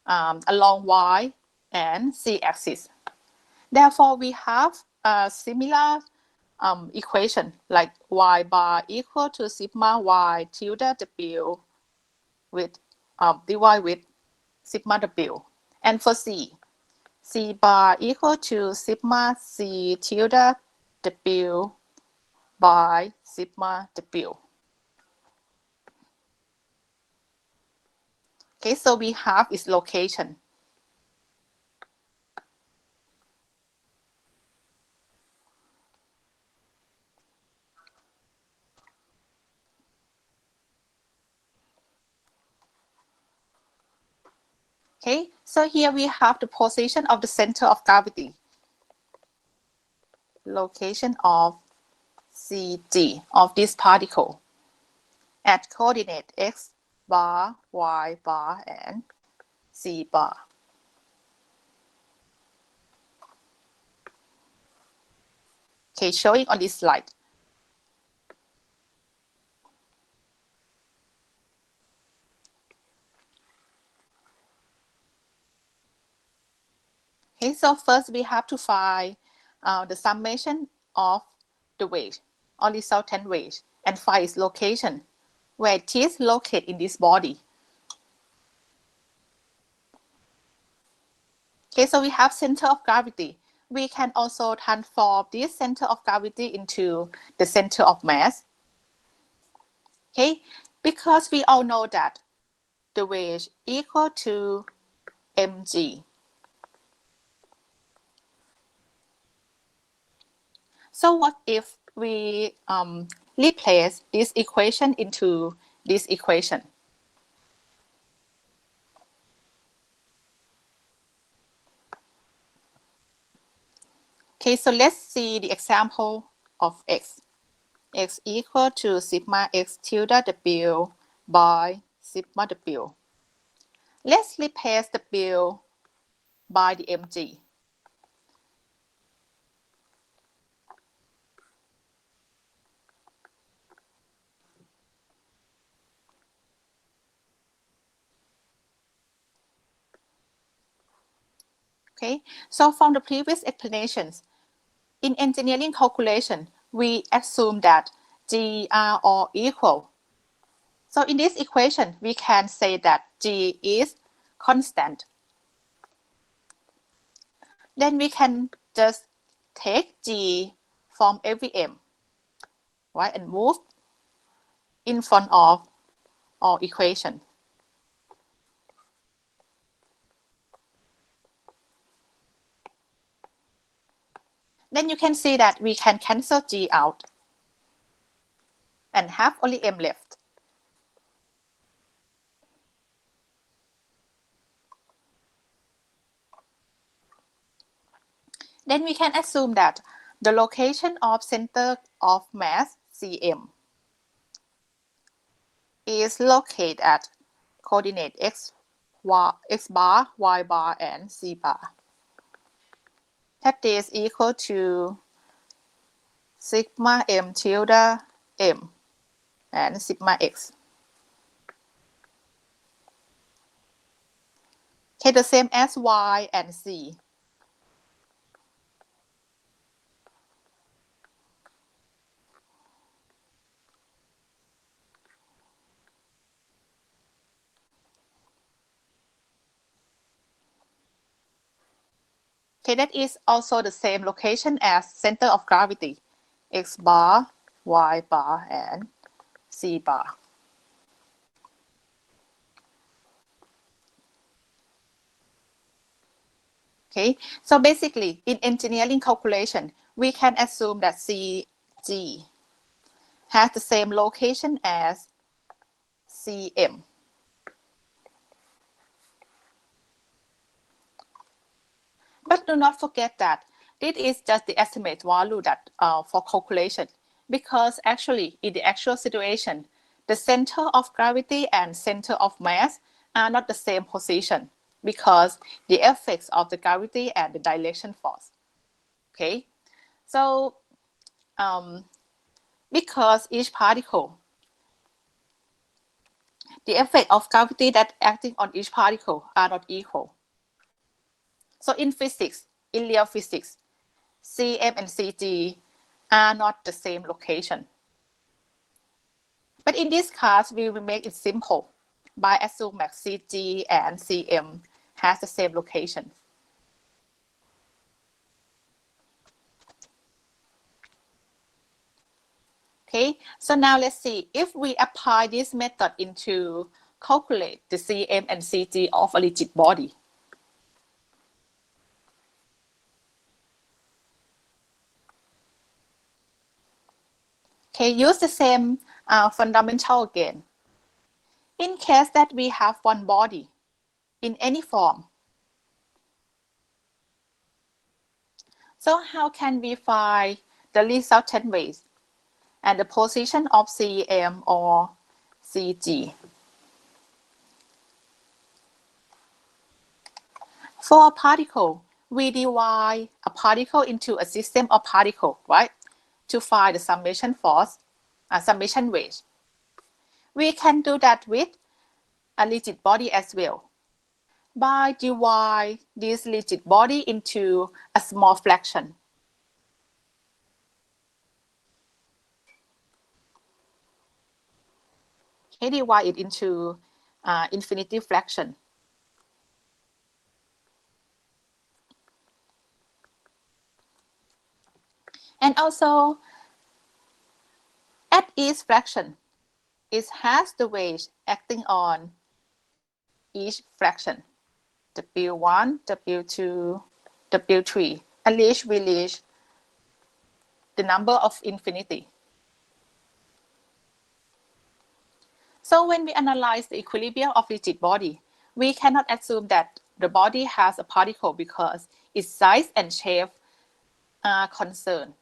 along y and z axis. Therefore, we have a similar equation like y bar equal to sigma y tilde w with dy with sigma w. And for c bar equal to sigma c tilde w by sigma w. Okay, so we have its location. Okay, so here we have the position of the center of gravity, location of CG of this particle at coordinate x bar, y bar, and z bar. Okay, showing on this slide. Okay, so first we have to find the summation of the weight or resultant weight and find its location, where it is located in this body. Okay, so we have center of gravity. We can also transform this center of gravity into the center of mass. Okay, because we all know that the weight equal to mg. So what if we replace this equation into this equation? Okay, so let's see the example of x. X equal to sigma x tilde w by sigma w. Let's replace w by the mg. Okay, so from the previous explanations, in engineering calculation, we assume that g are all equal. So in this equation, we can say that g is constant. Then we can just take g from every m, right, and move in front of our equation. Then you can see that we can cancel g out and have only m left. Then we can assume that the location of center of mass Cm is located at coordinate x bar, y bar, and z bar. That is equal to sigma m tilde m and sigma x. Okay, the same as y and z. Okay, that is also the same location as center of gravity, x bar, y bar, and z bar. Okay, so basically in engineering calculation, we can assume that CG has the same location as CM. But do not forget that this is just the estimate value that for calculation, because actually in the actual situation, the center of gravity and center of mass are not the same position because the effects of the gravity and the dilation force. Okay, so because each particle the effect of gravity that acting on each particle are not equal. So in physics, in real physics, Cm and Cg are not the same location. But in this class, we will make it simple by assuming that Cg and Cm has the same location. Okay, so now let's see if we apply this method into calculate the Cm and Cg of a rigid body. Okay, use the same fundamental again. In case that we have one body in any form, so how can we find the resultant weight and the position of Cm or Cg? For a particle, we divide a particle into a system of particles, right? To find the summation force, summation weight. We can do that with a rigid body as well. By divide this rigid body into a small fraction. Okay, divide it into infinity fraction. And also, at each fraction, it has the weight acting on each fraction. W1, W2, W3, and we reach the number of infinity. So when we analyze the equilibrium of rigid body, we cannot assume that the body has a particle because its size and shape are concerned.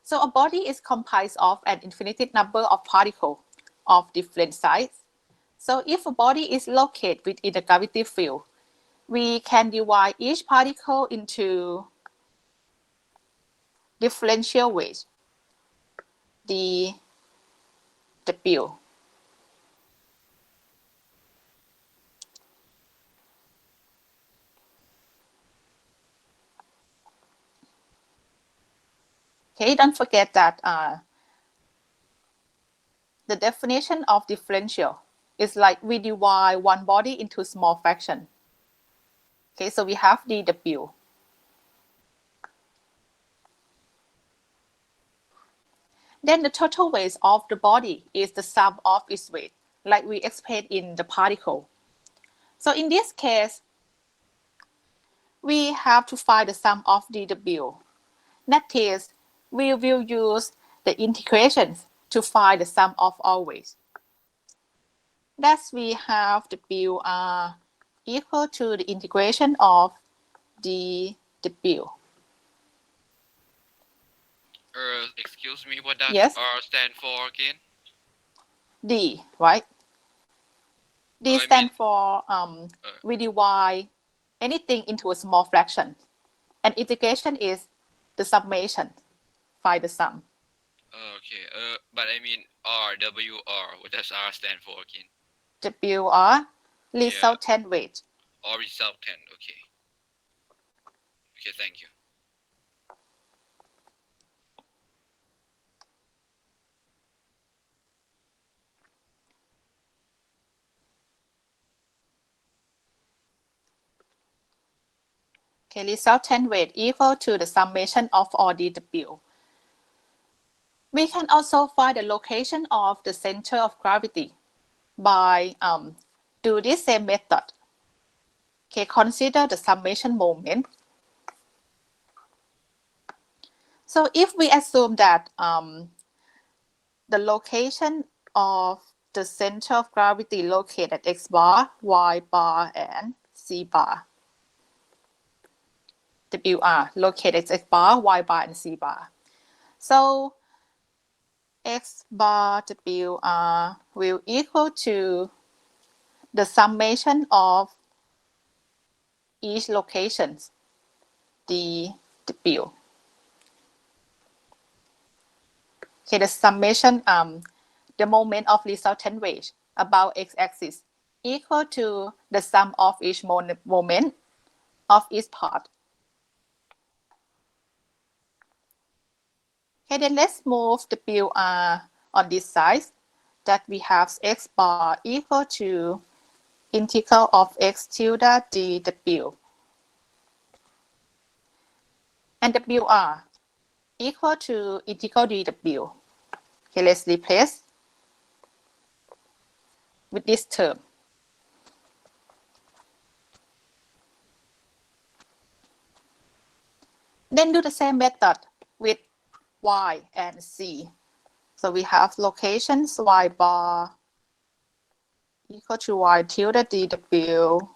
So a body is comprised of an infinite number of particles of different size. So if a body is located within the gravity field, we can divide each particle into differential weight, dW. Okay, don't forget that the definition of differential is like we divide one body into small fraction. Okay, so we have dW. Then the total weight of the body is the sum of its weight, like we explained in the particle. So in this case, we have to find the sum of dW. That is, we will use the integrations to find the sum of all weights. Thus, we have W equal to the integration of dW. Excuse me, what does Yes. R stand for again? D, right? D stand for we divide anything into a small fraction. And integration is the summation, find the sum. Okay, but I mean WR, what does R stand for again? WR, resultant weight. Or resultant, okay. Okay, thank you. Okay, resultant weight equal to the summation of all dW. We can also find the location of the center of gravity by do this same method. Okay, consider the summation moment. So if we assume that the location of the center of gravity located at X bar, Y bar, and C bar. WR located at X bar, Y bar, and C bar. So X bar WR will equal to the summation of each location, dW. Okay, the summation, the moment of resultant weight about x-axis equal to the sum of each moment of each part. Okay, then let's move the WR on this side, that we have x bar equal to integral of x tilde dw, and WR equal to integral dw. Okay, let's replace with this term. Then do the same method with y and z. So we have locations y bar equal to y tilde dw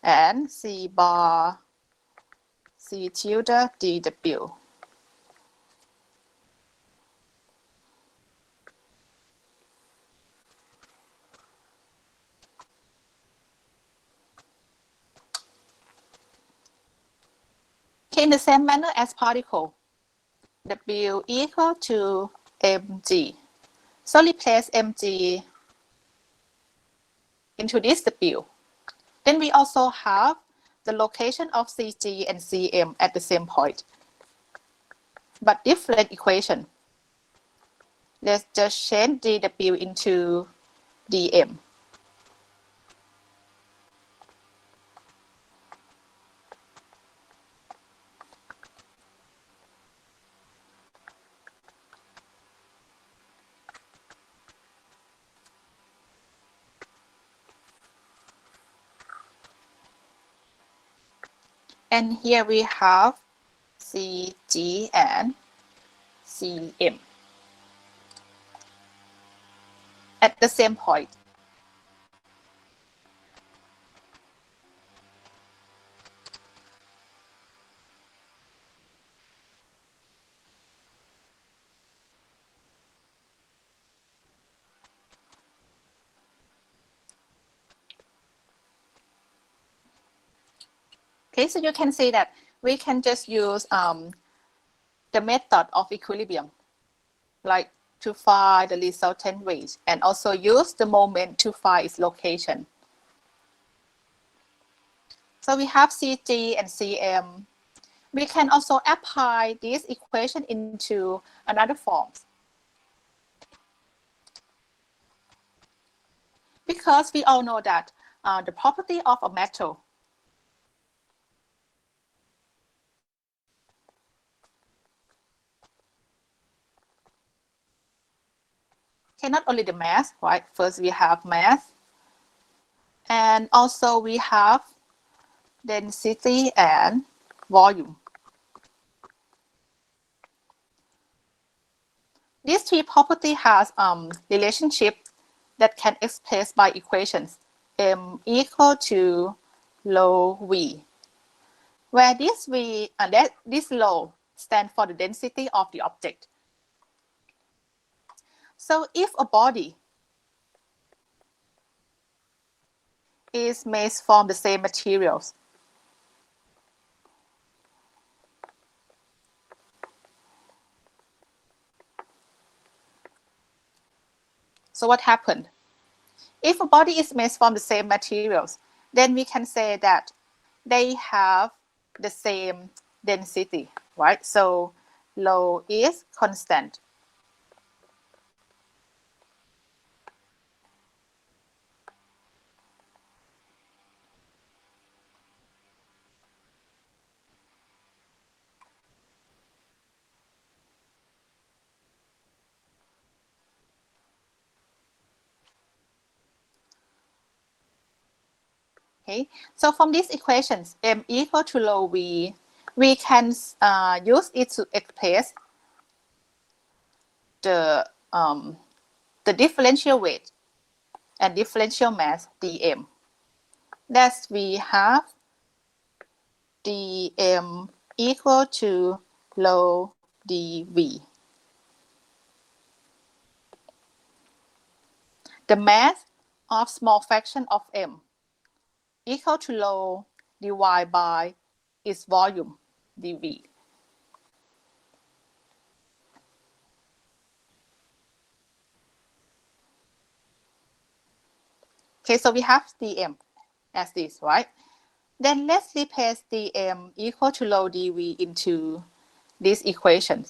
and c bar c tilde dw. Okay, in the same manner as particle, W equal to mg. So replace mg into this W. Then we also have the location of Cg and Cm at the same point, but different equation. Let's just change dw into dm. And here we have Cg and Cm at the same point. Okay, so you can see that we can just use the method of equilibrium, like to find the resultant weight, and also use the moment to find its location. So we have Cg and Cm. We can also apply this equation into another form. Because we all know that the property of a metal not only the mass, right? First we have mass, and also we have density and volume. These three properties has relationship that can express by equations m equal to rho v, where this v and this rho stand for the density of the object. So if a body is made from the same materials, so what happened? If a body is made from the same materials, then we can say that they have the same density, right? So rho is constant. Okay, so from these equations, m equal to rho v, we can use it to express the differential weight and differential mass dm. Thus, we have dm equal to rho dv. The mass of small fraction of m equal to rho dy by its volume dv. Okay, so we have dm as this, right? Then let's replace dm equal to rho dv into this equation.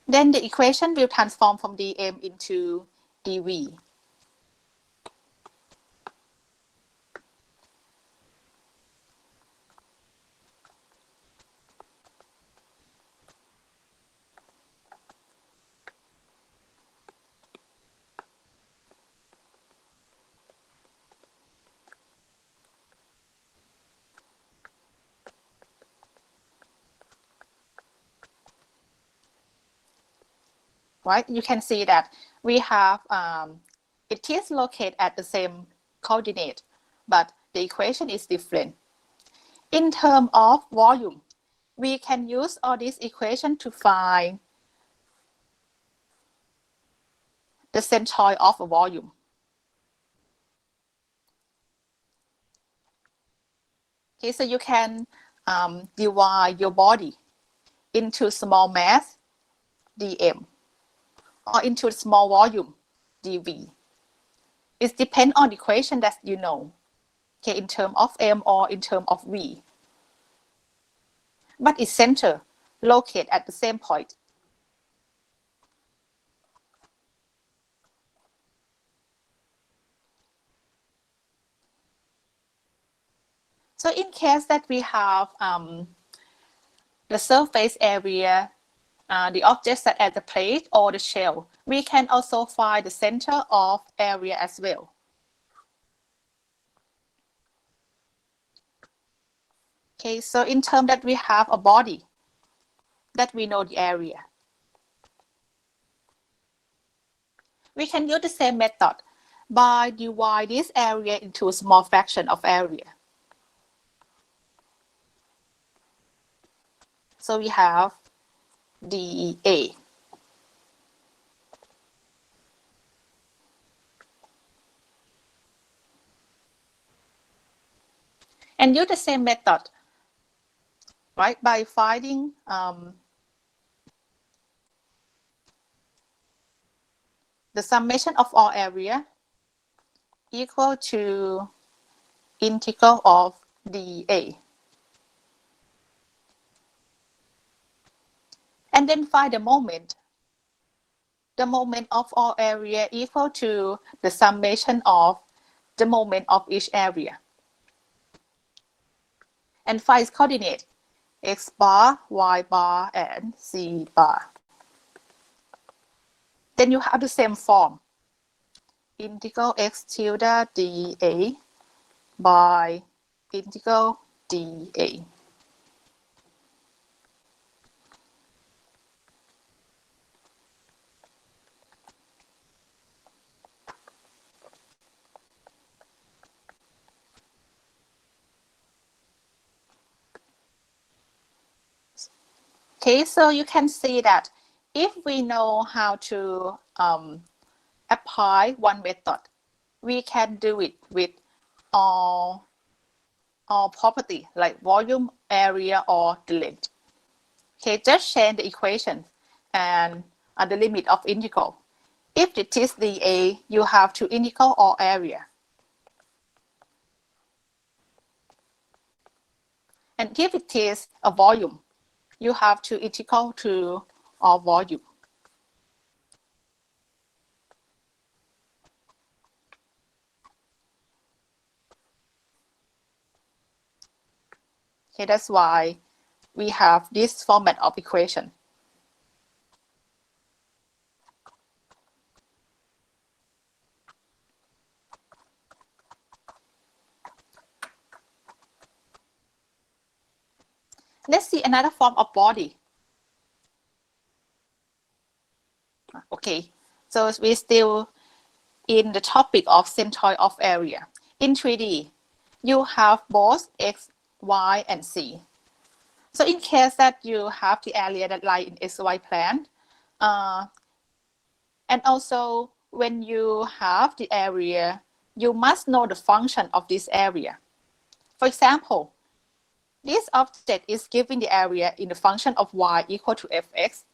Then the equation will transform from dm into dv. Right? You can see that we have, it is located at the same coordinate, but the equation is different. In terms of volume, we can use all these equations to find the centroid of a volume. Okay, so you can divide your body into small mass, dm, or into small volume, dv. It depends on the equation that you know, okay, in terms of m or in terms of v. But its center located at the same point. So in case that we have the surface area, the objects that at the plate or the shell, we can also find the center of area as well. Okay, so in terms that we have a body, that we know the area. We can use the same method by divide this area into a small fraction of area. So we have dA. And use the same method, right, by finding the summation of all area equal to integral of dA. And then find the moment. The moment of all area equal to the summation of the moment of each area. And find its coordinate, x bar, y bar, and z bar. Then you have the same form. Integral x tilde dA by integral dA. Okay, so you can see that if we know how to apply one method, we can do it with all property like volume, area, or the length. Okay, just change the equation and the limit of integral. If it is dA, you have to integral all area. And if it is a volume, you have to integral to all volume. Okay, that's why we have this format of equation. Let's see another form of body. Okay, so we're still in the topic of centroid of area. In 3D, you have both x, y, and z. So in case that you have the area that lie in xy plane, and also when you have the area, you must know the function of this area. For example, this object is given the area in the function of y equal to fx.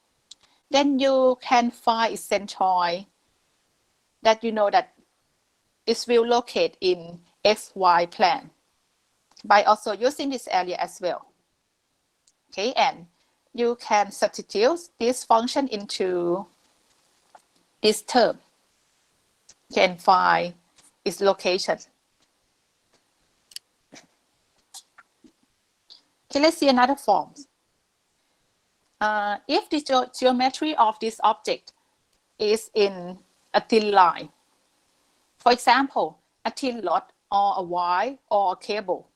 Then you can find its centroid that you know that it will locate in XY plane by also using this area as well. Okay, and you can substitute this function into this term. You can find its location. Okay, let's see another form. If the geometry of this object is in a thin line, for example, a thin rod or a wire or a cable,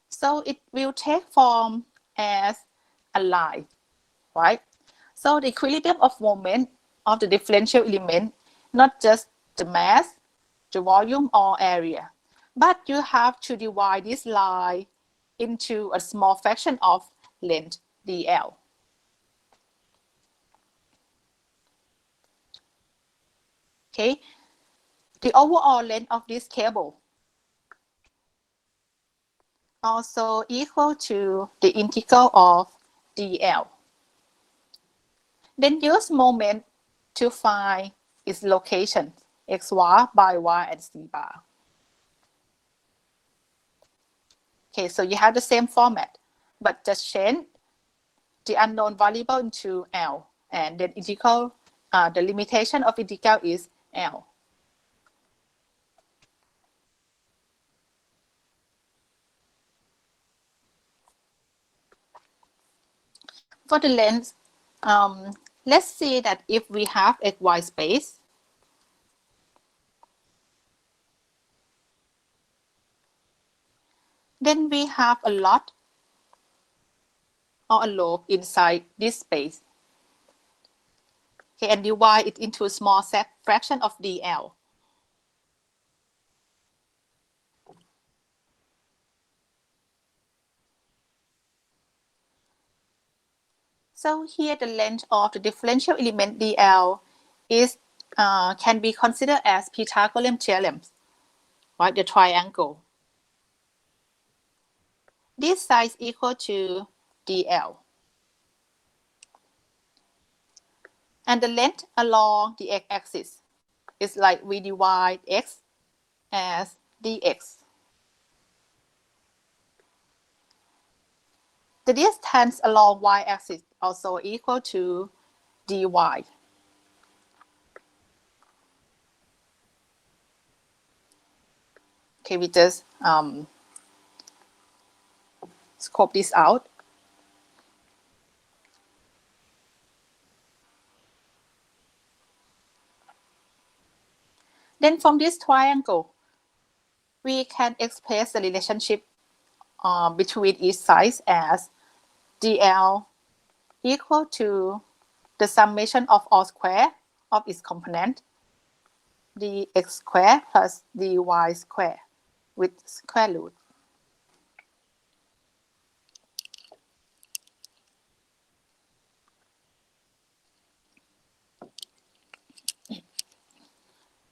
so it will take form as a line, right? So the equilibrium of moment of the differential element, not just the mass, the volume or area, but you have to divide this line into a small fraction of length dl. Okay, the overall length of this cable also equal to the integral of dl. Then use moment to find its location, x bar, y bar, and c bar. Okay, so you have the same format, but just change the unknown variable into L, and then integral, the limitation of integral is L. For the length, let's see that if we have XY space, then we have a lot or a lobe inside this space. Okay, and divide it into a small set fraction of dl. So here the length of the differential element dl is can be considered as Pythagorean theorem, right? The triangle. This size equal to dl. And the length along the x-axis is like we divide x as dx. The distance along y-axis also equal to dy. Okay, we just scope this out. Then from this triangle, we can express the relationship between each side as dl equal to the summation of all square of its component, dx square plus dy square with square root.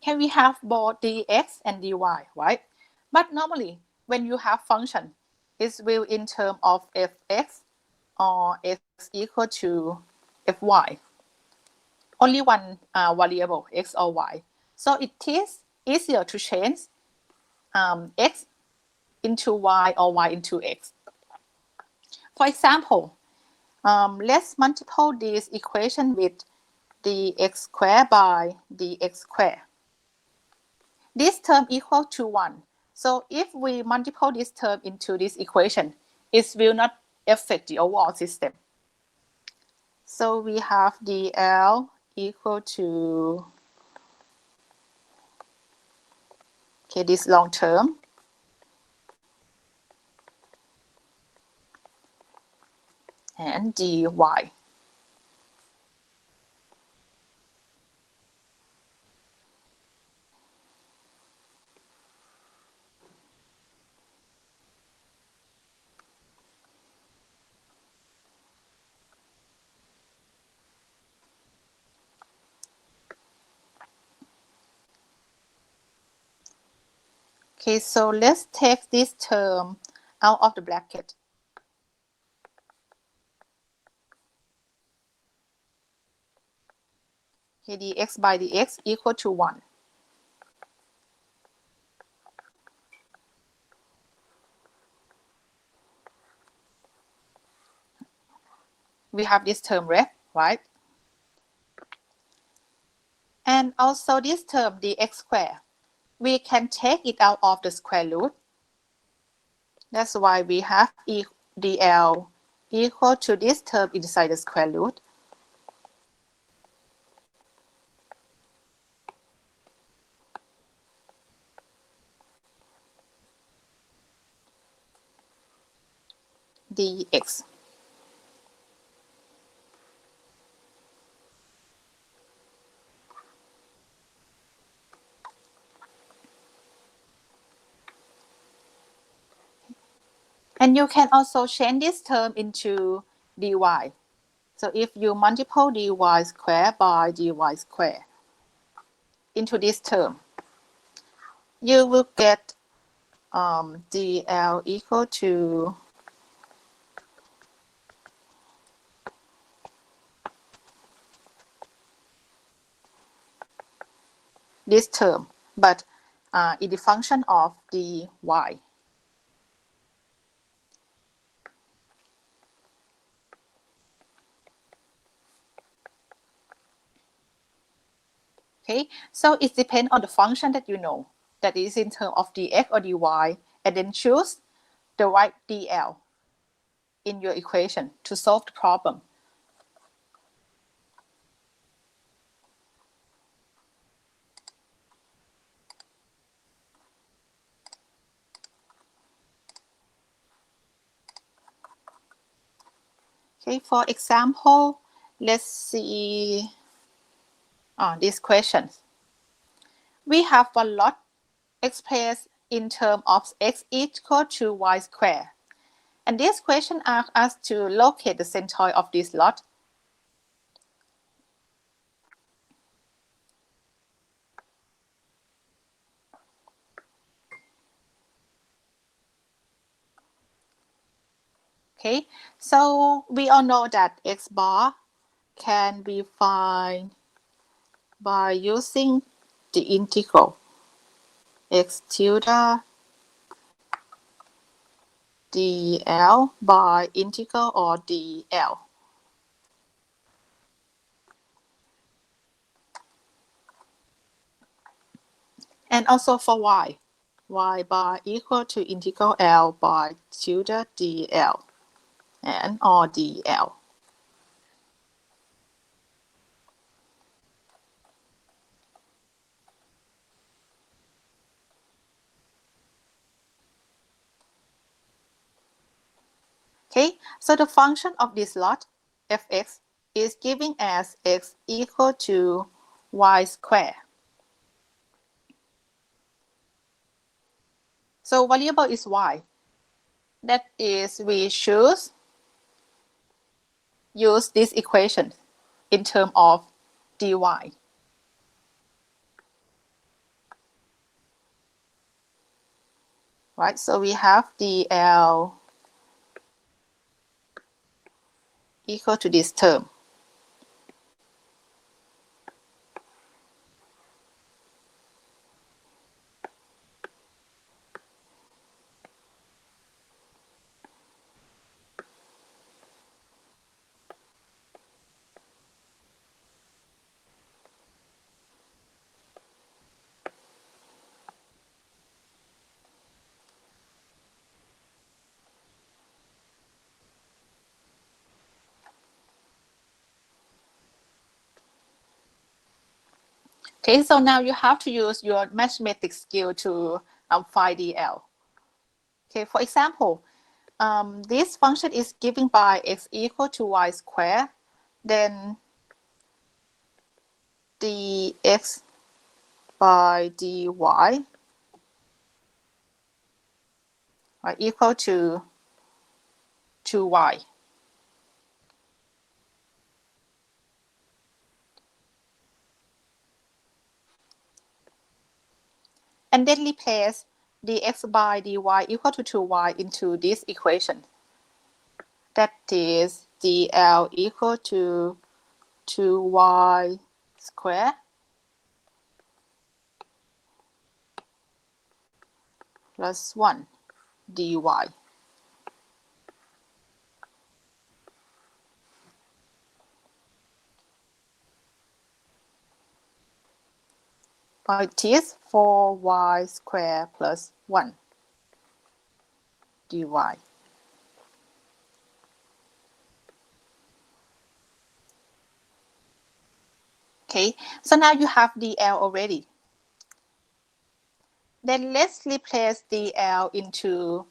Can we have both dx and dy, right? But normally, when you have function, it will in terms of fx or x equal to fy. Only one variable, x or y. So it is easier to change x into y or y into x. For example, let's multiply this equation with dx squared by dx squared. This term equal to 1. So if we multiply this term into this equation, it will not affect the overall system. So we have dl equal to, okay, this long term, and dy. Okay, so let's take this term out of the bracket. Okay, dx by dx equal to 1. We have this term left, right? And also this term dx squared, we can take it out of the square root. That's why we have dl equal to this term inside the square root. Dx. And you can also change this term into dy. So if you multiply dy squared by dy squared into this term, you will get dl equal to this term, but it is a function of dy. Okay, so it depends on the function that you know, that is in terms of dx or dy, and then choose the right dl in your equation to solve the problem. Okay, for example, let's see these questions. We have one lot expressed in terms of x equal to y squared. And this question asks us to locate the centroid of this lot. Okay, so we all know that x bar can be found by using the integral x tilde dl by integral or dl. And also for y bar equal to integral L by tilde dl and or dl. Okay, so the function of this lot, fx, is giving us x equal to y squared. So variable is y. That is, we choose use this equation in terms of dy. Right, so we have dl equal to this term. Okay, so now you have to use your mathematics skill to find dl. Okay, for example, this function is given by x equal to y squared, then dx by dy equal to y. And then replace dx by dy equal to 2y into this equation. That is dl equal to 2y square plus 1 dy. Or it is 4y squared plus 1 dy. Okay, so now you have dl already. Then let's replace dl into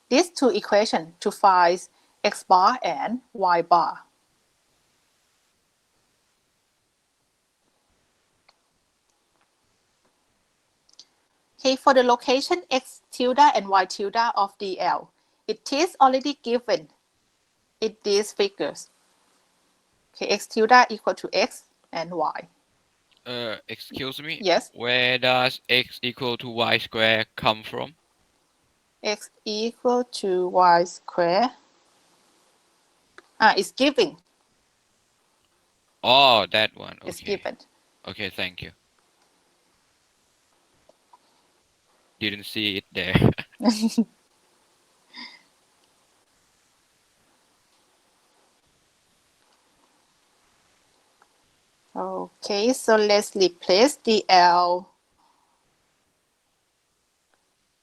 these two equations to find x bar and y bar. Okay, for the location x tilde and y tilde of dl, it is already given in these figures. Okay, x tilde equal to x and y. Excuse me? Yes. Where does x equal to y square come from? X equal to y square. It's given. Oh, that one. Okay. It's given. Okay, thank you. Didn't see it there. Okay, so let's replace dl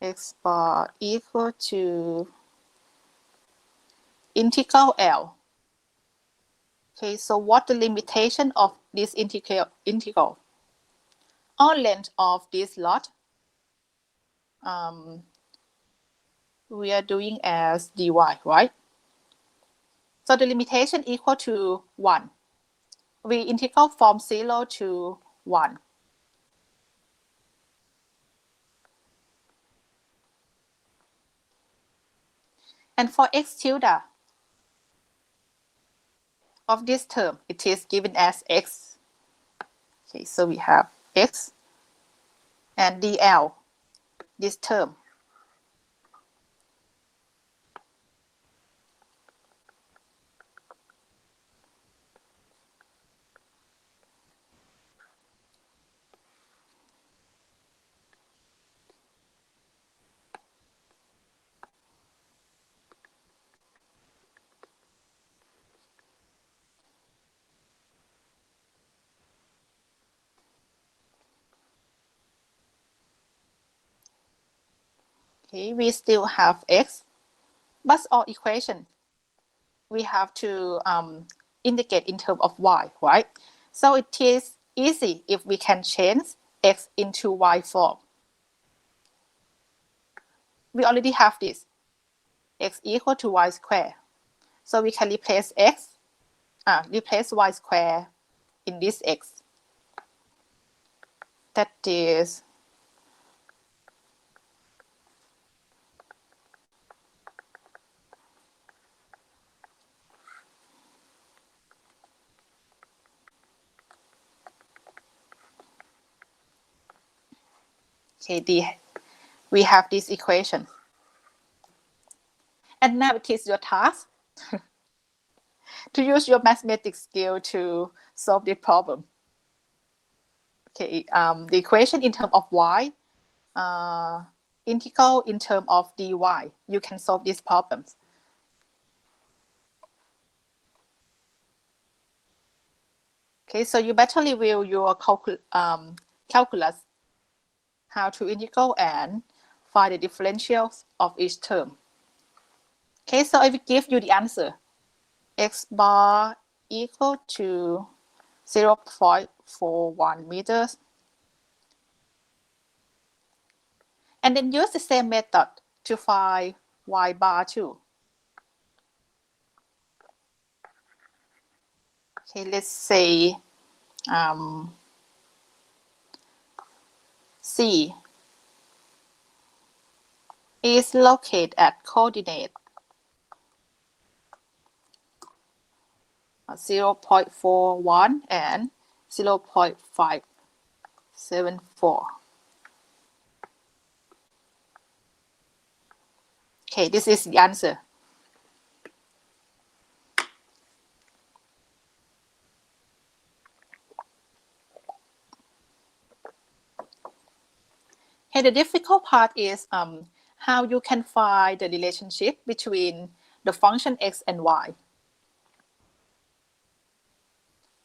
x bar equal to integral L. Okay, so what the limitation of this integral? On length of this lot, we are doing as dy, right? So the limitation equal to 1. We integral from 0 to 1. And for x tilde of this term, it is given as x. Okay, so we have x and dl, this term. Okay, we still have x, but our equation, we have to indicate in terms of y, right? So it is easy if we can change x into y form. We already have this, x equal to y squared. So we can replace replace y squared in this x. That is okay, we have this equation. And now it is your task to use your mathematics skill to solve this problem. Okay, the equation in terms of y, integral in terms of dy, you can solve these problems. Okay, so you better review your calculus, how to integral and find the differentials of each term. Okay, so I will give you the answer. X bar equal to 0.41 meters. And then use the same method to find y bar too. Okay, let's say C is located at coordinate 0.41 and 0.574. Okay, this is the answer. Okay, the difficult part is how you can find the relationship between the function x and y.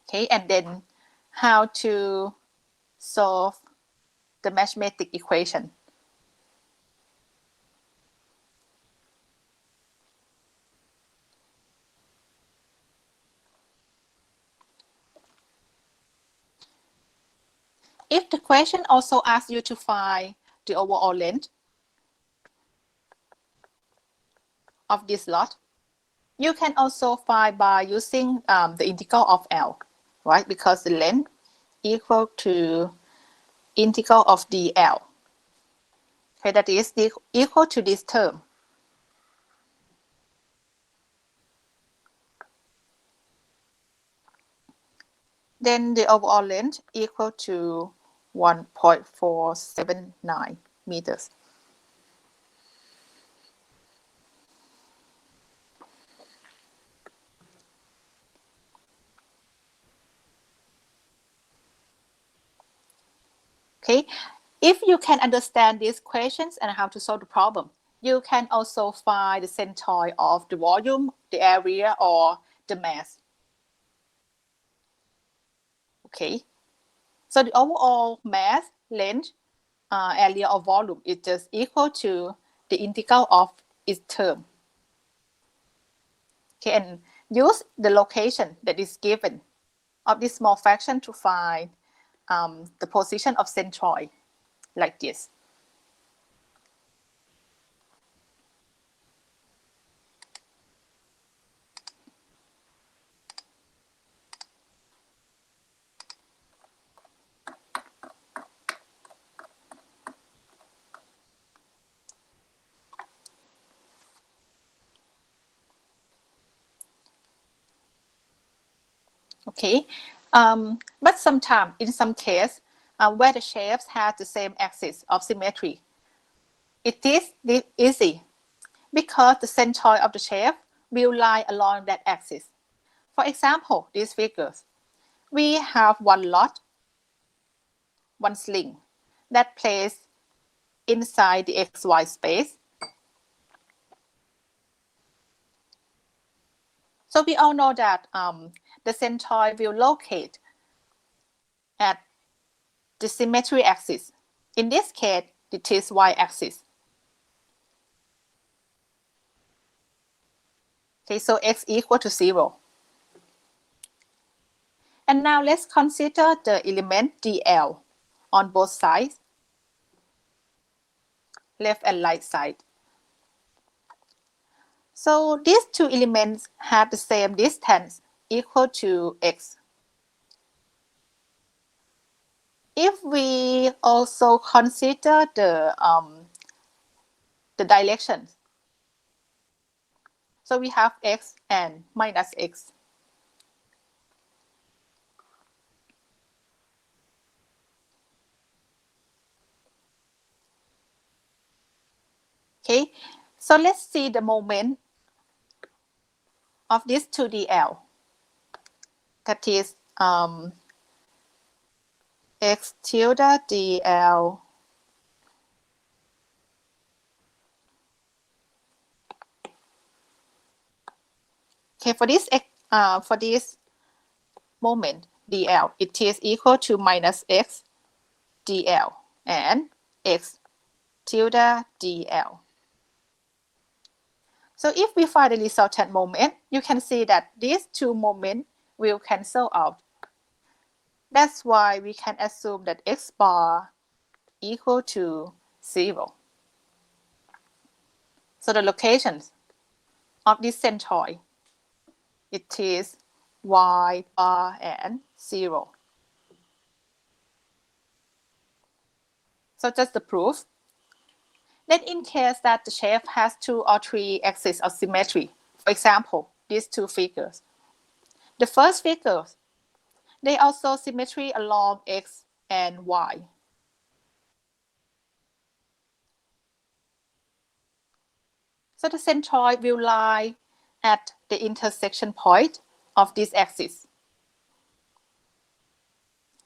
Okay, and then how to solve the mathematical equation. If the question also asks you to find the overall length of this lot, you can also find by using the integral of L, right? Because the length equal to integral of dl. Okay, that is equal to this term. Then the overall length equal to 1.479 meters. Okay, if you can understand these questions and how to solve the problem, you can also find the centroid of the volume, the area, or the mass. Okay, so the overall mass, length, area, or volume is just equal to the integral of its term. Okay, and use the location that is given of this small fraction to find the position of centroid, like this. Okay, but sometimes in some case where the shapes have the same axis of symmetry, it is easy because the centroid of the shape will lie along that axis. For example, these figures, we have one lot, one sling that placed inside the xy space. So we all know that the centroid will locate at the symmetry axis. In this case, it is y-axis. Okay, so x equal to 0. And now let's consider the element dl on both sides, left and right side. So these two elements have the same distance equal to x. If we also consider the directions, so we have x and minus x. Okay, so let's see the moment of this 2dl. That is x tilde dl okay, for this moment dl, it is equal to minus x dl and x tilde dl. So if we find the resultant moment, you can see that these two moments will cancel out. That's why we can assume that x bar equal to 0. So the locations of this centroid, it is y bar and 0. So just the proof. Then in case that the shape has 2 or 3 axes of symmetry, for example, these two figures. The first figures, they also symmetry along x and y. So the centroid will lie at the intersection point of this axis.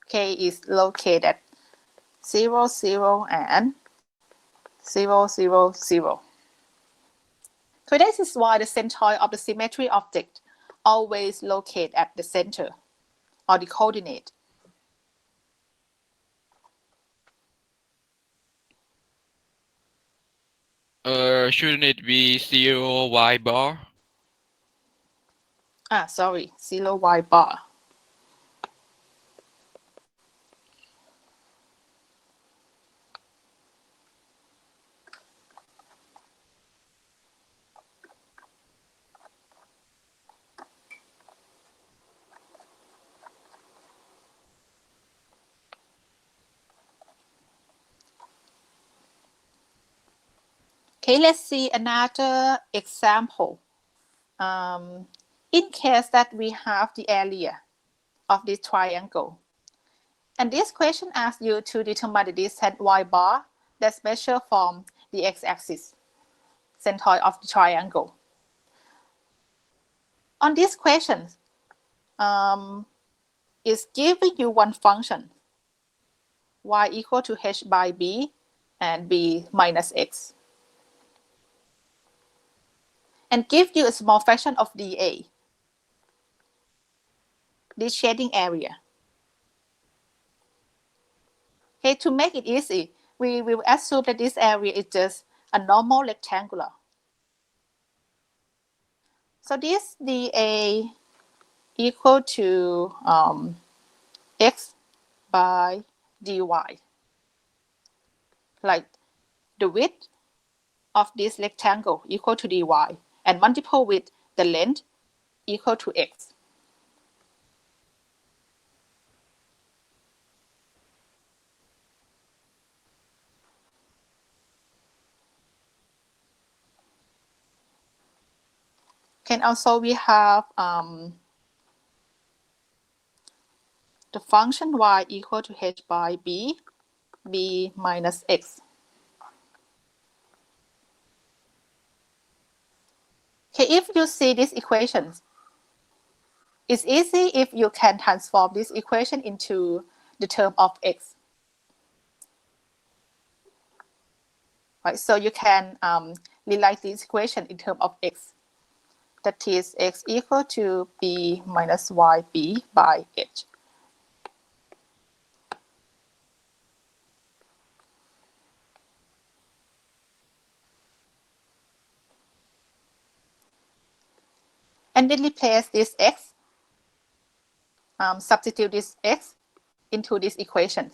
K is located at 0, 0, and 0, 0, 0. So this is why the centroid of the symmetry object always locate at the center or the coordinate. Shouldn't it be 0 y bar? Sorry, 0 y bar. Okay, let's see another example. In case that we have the area of this triangle, and this question asks you to determine the distance y bar that's measured from the x-axis, centroid of the triangle. On this question, it's giving you one function, y equal to h by b and b minus x, and give you a small fraction of dA, this shading area. Okay, to make it easy, we will assume that this area is just a normal rectangular. So this dA equal to x by dy, like the width of this rectangle equal to dy, and multiple with the length equal to x. And also we have the function y equal to h by b, b minus x. Okay, if you see these equations, it's easy if you can transform this equation into the term of x. Right, so you can rewrite this equation in terms of x. That is x equal to b minus yb by h. And then replace this x, substitute this x into this equation.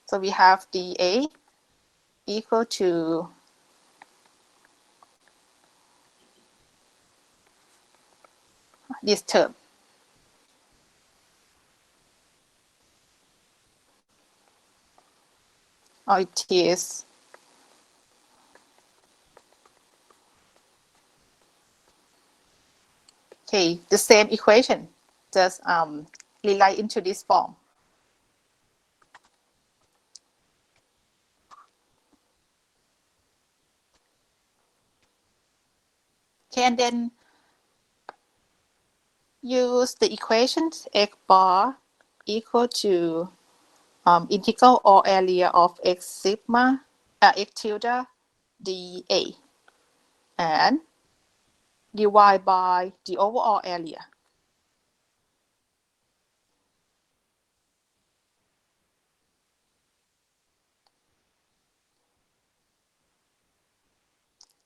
So we have dA equal to this term. Or it is okay, the same equation, just rewrite into this form. Okay, and then use the equations x bar equal to integral or area of x sigma, x tilde dA, and dy by the overall area.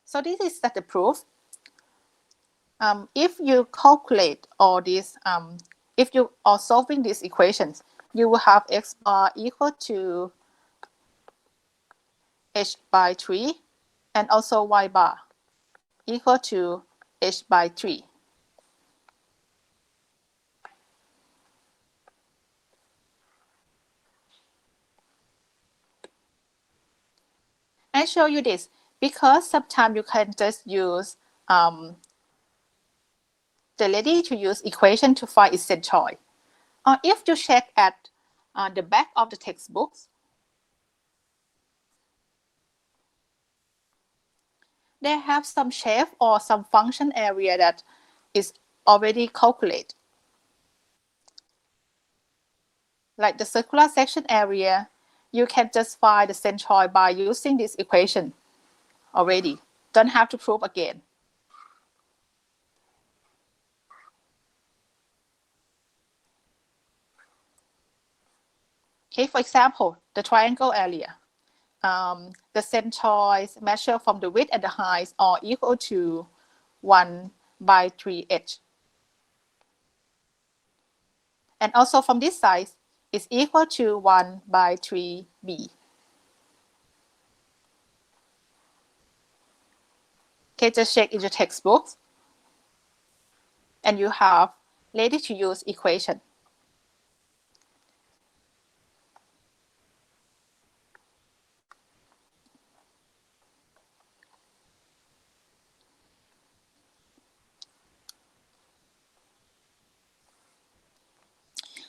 So this is the proof. If you calculate all these, if you are solving these equations, you will have x bar equal to h by 3 and also y bar equal to h by 3. I show you this because sometimes you can just use the ready-to-use equation to find its centroid. Or if you check at the back of the textbooks, they have some shape or some function area that is already calculated. Like the circular section area you can just find the centroid by using this equation already. Don't have to prove again. Okay, for example, the triangle area. The centroids measured from the width and the height are equal to 1/3h. And also from this side is equal to 1/3b. Okay, just check in your textbooks and you have ready to use equation.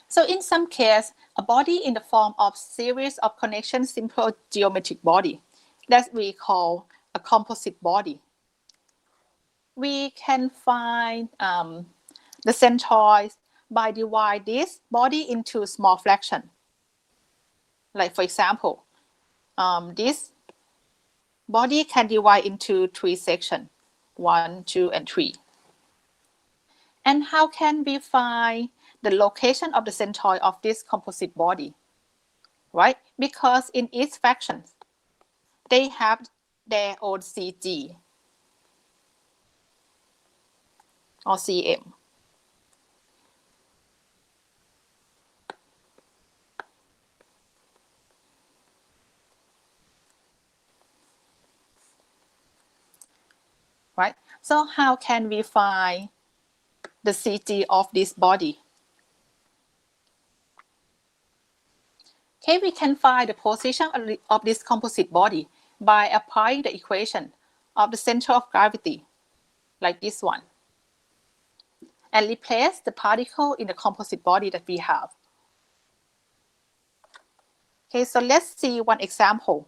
So in some case, a body in the form of series of connection simple geometric body that we call a composite body. We can find the centroids by divide this body into small fraction. Like for example, this body can divide into 3 sections, 1, 2, and 3. And how can we find the location of the centroid of this composite body? Right? Because in each fraction, they have their own CG or CM. Right? So how can we find the CG of this body? Okay, we can find the position of this composite body by applying the equation of the center of gravity, like this one, and replace the particle in the composite body that we have. Okay, so let's see one example.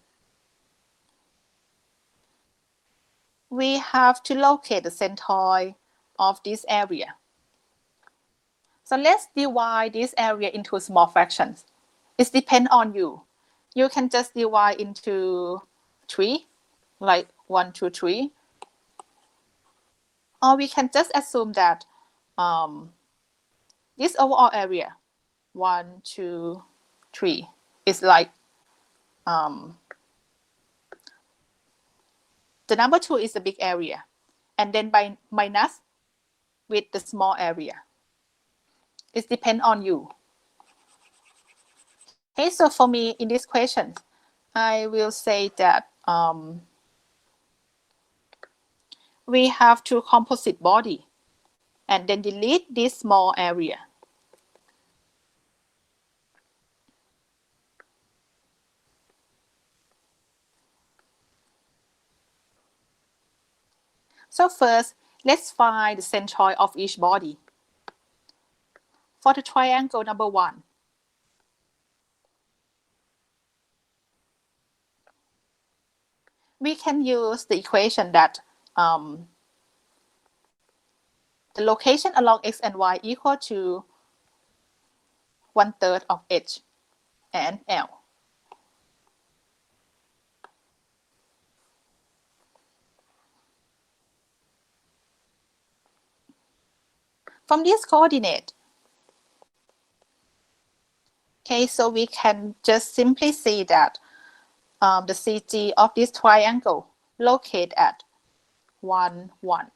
We have to locate the centroid of this area. So let's divide this area into small fractions. It depends on you. You can just divide into 3, like 1, 2, 3. Or we can just assume that this overall area, 1, 2, 3, is like the number 2 is the big area. And then by minus with the small area. It depends on you. Okay, so for me in this question, I will say that we have two composite body and then delete this small area. So first, let's find the centroid of each body. For the triangle number 1, we can use the equation that the location along x and y equal to 1/3 of h and L. From this coordinate, okay, so we can just simply see that the CG of this triangle located at 1, 1.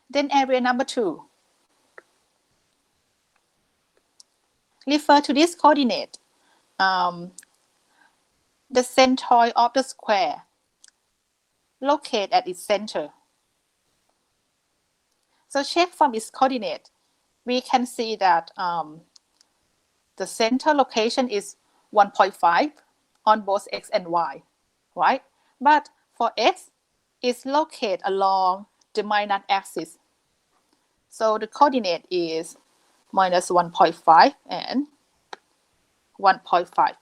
Then area number 2. Refer to this coordinate. The centroid of the square located at its center. So check from its coordinate. We can see that the center location is 1.5 on both x and y, right? But for x, it's located along the minus axis. So the coordinate is minus 1.5 and 1.5.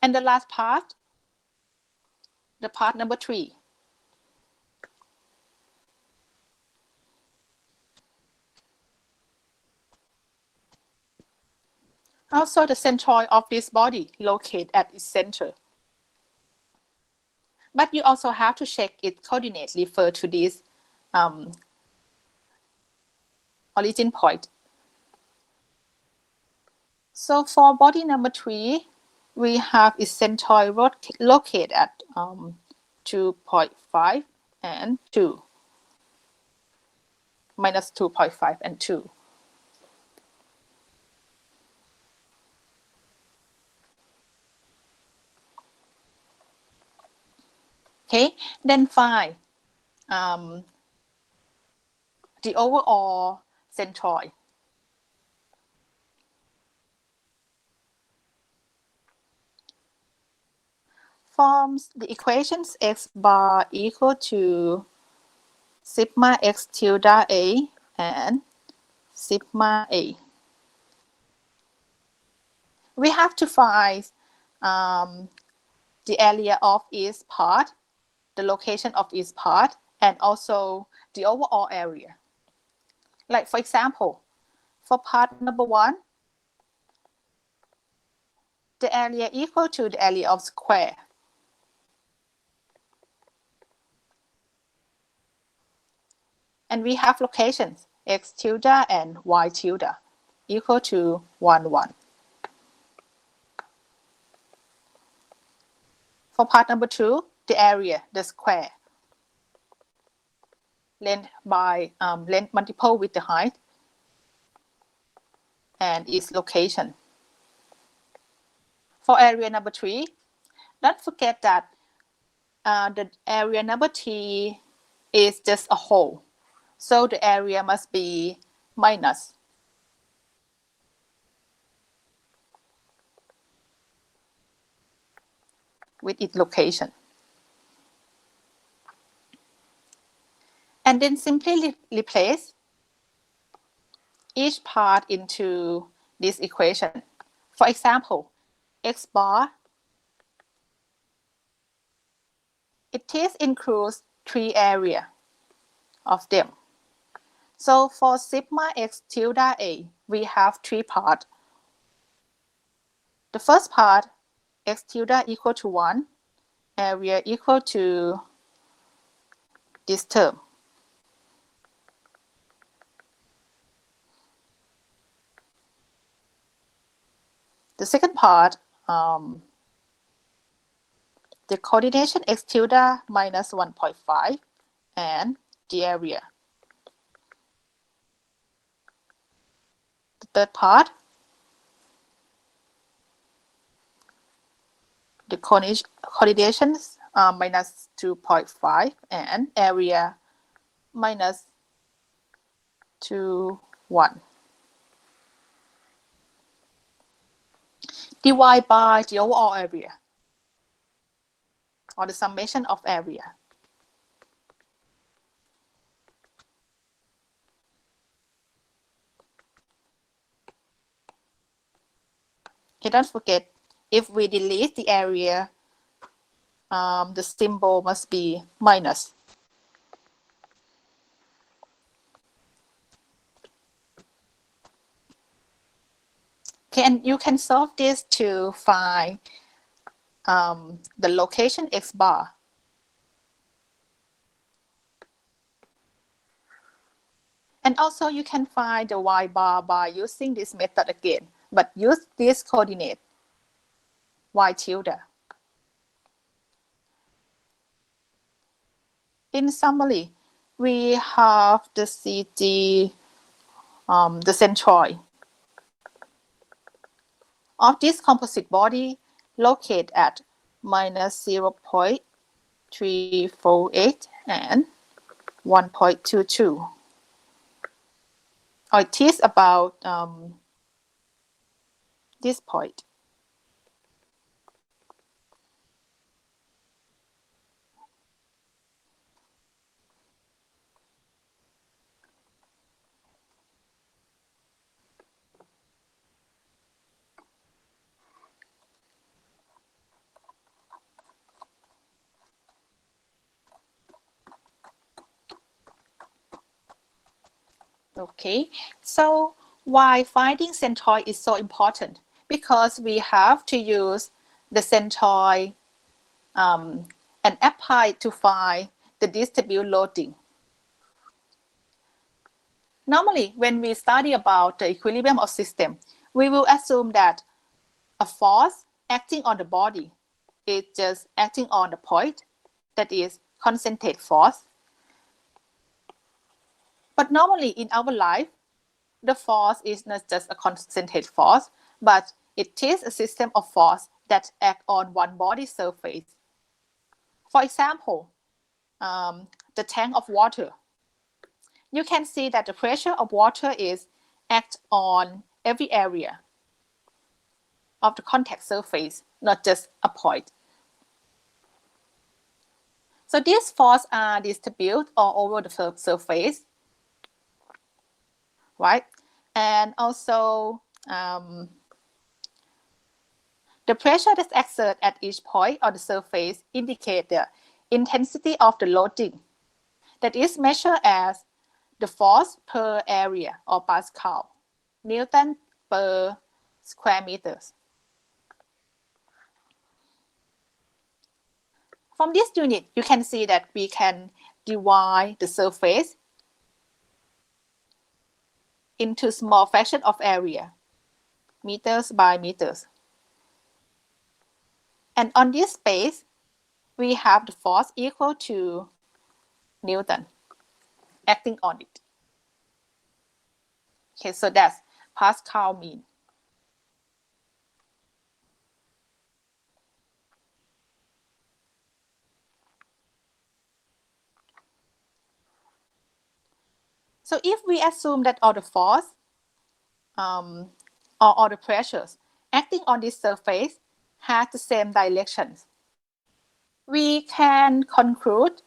And the last part, the part number 3. Also, the centroid of this body located at its center. But you also have to check its coordinates refer to this origin point. So for body number 3, we have its centroid located at 2.5 and 2, minus 2.5 and 2. Okay, then find the overall centroid. Forms the equations x bar equal to sigma x tilde a and sigma a. We have to find the area of each part, the location of each part, and also the overall area. Like for example, for part number 1, the area equal to the area of square. And we have locations x tilde and y tilde equal to 1, 1. For part number 2, the area, the square, length by length multiple with the height and its location. For area number 3, don't forget that the area number T is just a hole. So the area must be minus with its location. And then simply replace each part into this equation. For example, x bar, it includes 3 areas of them. So for sigma x tilde a, we have 3 parts. The first part, x tilde equal to 1, area equal to this term. The second part, the coordination x tilde minus 1.5 and the area. The third part, the coordinations minus 2.5 and area minus 2, 1. Divide by the overall area or the summation of area. Okay, don't forget, if we delete the area, the symbol must be minus. Okay, and you can solve this to find the location x bar. And also you can find the y bar by using this method again, but use this coordinate, y tilde. In summary, we have the CG, the centroid of this composite body located at minus 0.348 and 1.22. Or it is about this point. Okay, so why finding centroid is so important? Because we have to use the centroid and apply to find the distributed loading. Normally, when we study about the equilibrium of system, we will assume that a force acting on the body is just acting on the point, that is concentrate force. But normally in our life, the force is not just a concentrated force, but it is a system of force that act on one body surface. For example, the tank of water. You can see that the pressure of water is act on every area of the contact surface, not just a point. So these forces are distributed all over the surface, right? And also the pressure that's exerted at each point on the surface indicates the intensity of the loading, that is measured as the force per area or Pascal, Newton per square meters. From this unit, you can see that we can divide the surface into small fraction of area, meters by meters. And on this space, we have the force equal to Newton acting on it. Okay, so that's Pascal mean. So if we assume that all the force or all the pressures acting on this surface has the same directions, we can conclude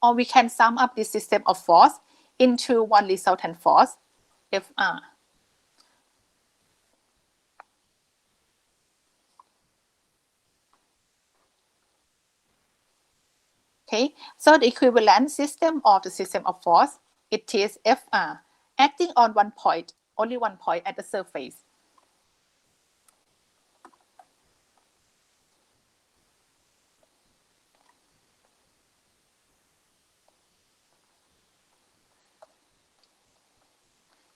or we can sum up this system of force into one resultant force, Fr. Okay, so the equivalent system of the system of force, it is Fr acting on one point, only one point at the surface.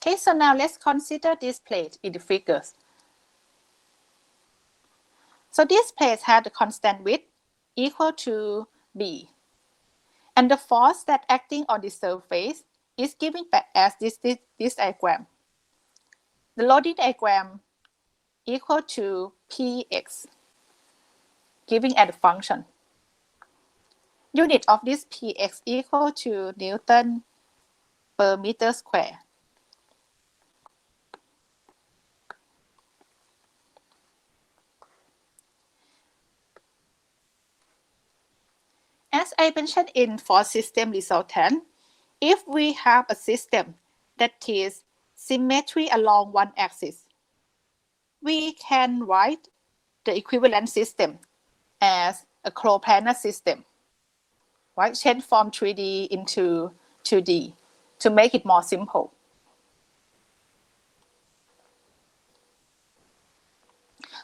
Okay, so now let's consider this plate in the figures. So this plate has a constant width equal to B. And the force that acting on the surface is given back as this diagram. The loading diagram equal to Px, giving as a function. Unit of this Px equal to Newton per meter square. As I mentioned in force system resultant, if we have a system that is symmetry along one axis, we can write the equivalent system as a coplanar system, right? Change from 3D into 2D to make it more simple.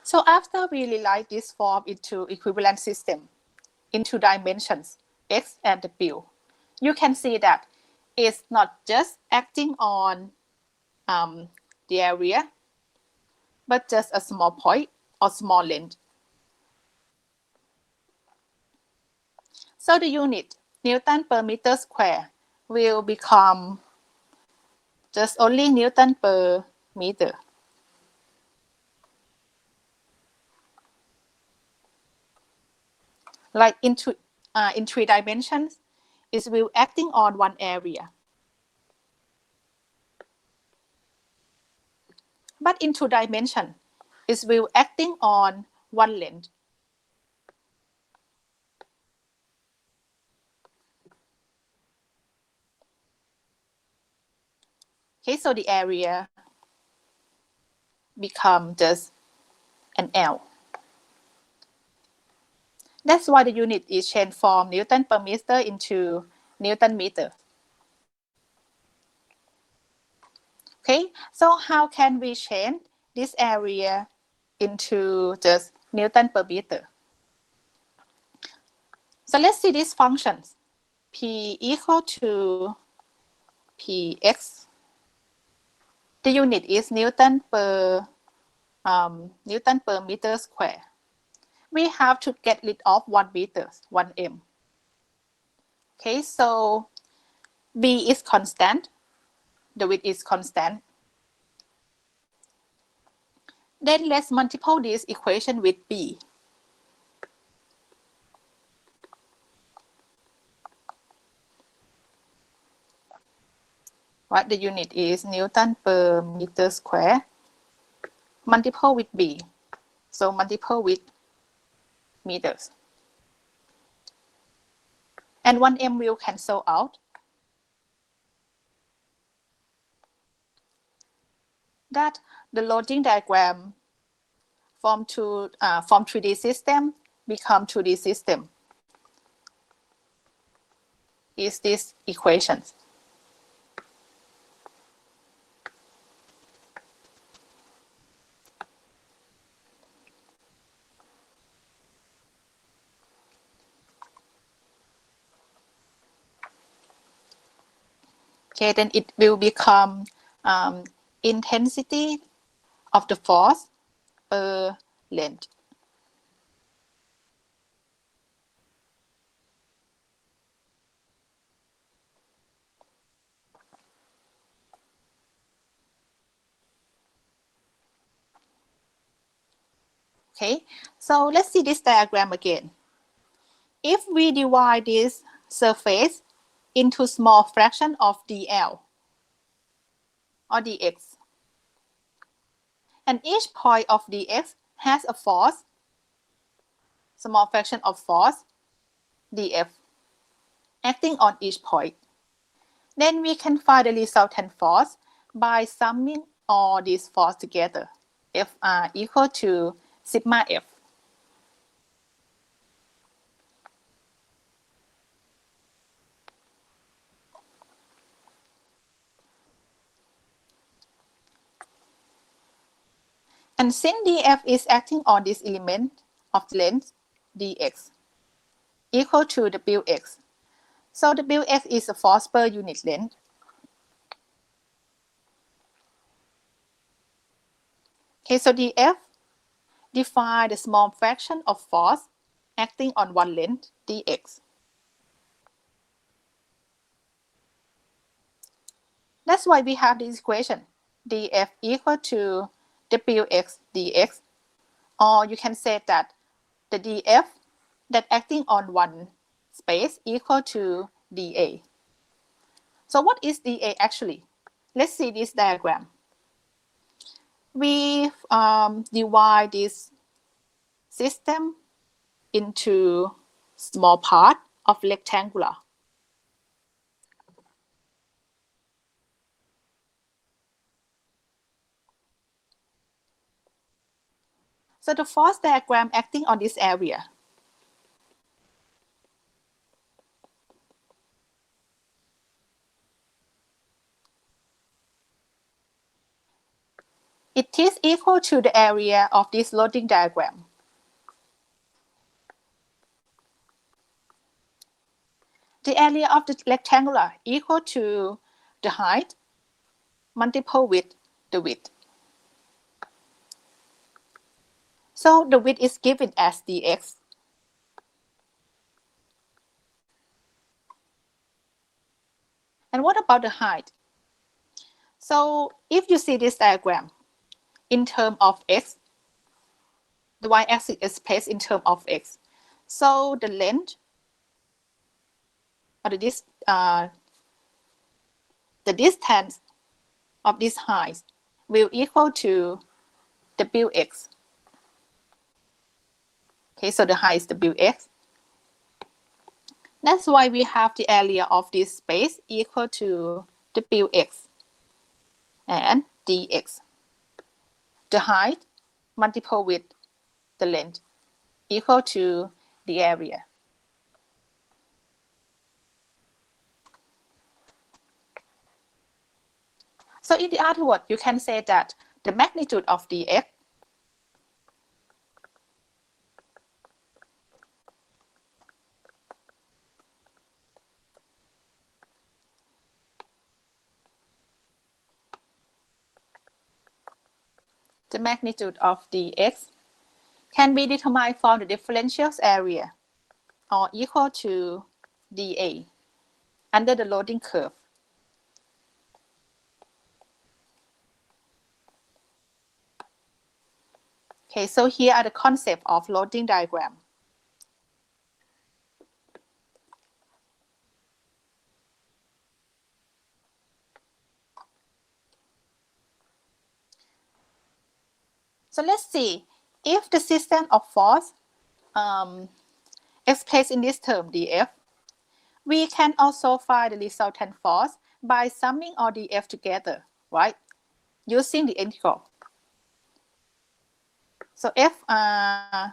So after we rewrite this form into equivalent system, into dimensions x and w, you can see that it's not just acting on the area, but just a small point or small length. So the unit Newton per meter square will become just only Newton per meter. Like in 3 dimensions, it will acting on one area. But in 2 dimensions, it will acting on one length. Okay, so the area become just an L. That's why the unit is changed from Newton per meter into Newton meter. Okay, so how can we change this area into just Newton per meter? So let's see these functions. P equal to Px. The unit is Newton per meter square. We have to get rid of 1 meter, 1 m. Okay, so B is constant. The width is constant. Then let's multiply this equation with B. What the unit is Newton per meter square. Multiply with B. So multiply with meters. And 1 m will cancel out. That the loading diagram from 3D system become 2D system is this equation. Okay, then it will become intensity of the force per length. Okay, so let's see this diagram again. If we divide this surface into small fraction of dl or dx, and each point of dx has a force, small fraction of force, df, acting on each point. Then we can find the resultant force by summing all these forces together. Fr equal to sigma F. And since dF is acting on this element of the length dx equal to Wx, so Wx is a force per unit length. Okay, so dF define the small fraction of force acting on one length dx. That's why we have this equation dF equal to Wx dx, or you can say that the dF that acting on one space equal to dA. So what is dA actually? Let's see this diagram. We divide this system into small part of rectangular. So the force diagram acting on this area. It is equal to the area of this loading diagram. The area of the rectangular equal to the height multiplied with the width. So the width is given as dx. And what about the height? So if you see this diagram in terms of x, the y-axis is placed in terms of x. So the length or the distance of this height will equal to Wx. Okay, so the height is Wx. That's why we have the area of this space equal to Wx and dx. The height multiplied with the length equal to the area. So in the other word, you can say that the magnitude of dx can be determined from the differential area or equal to dA under the loading curve. Okay, so here are the concept of loading diagram. So let's see if the system of force expressed in this term dF, we can also find the resultant force by summing all dF together, right? Using the integral. So Fr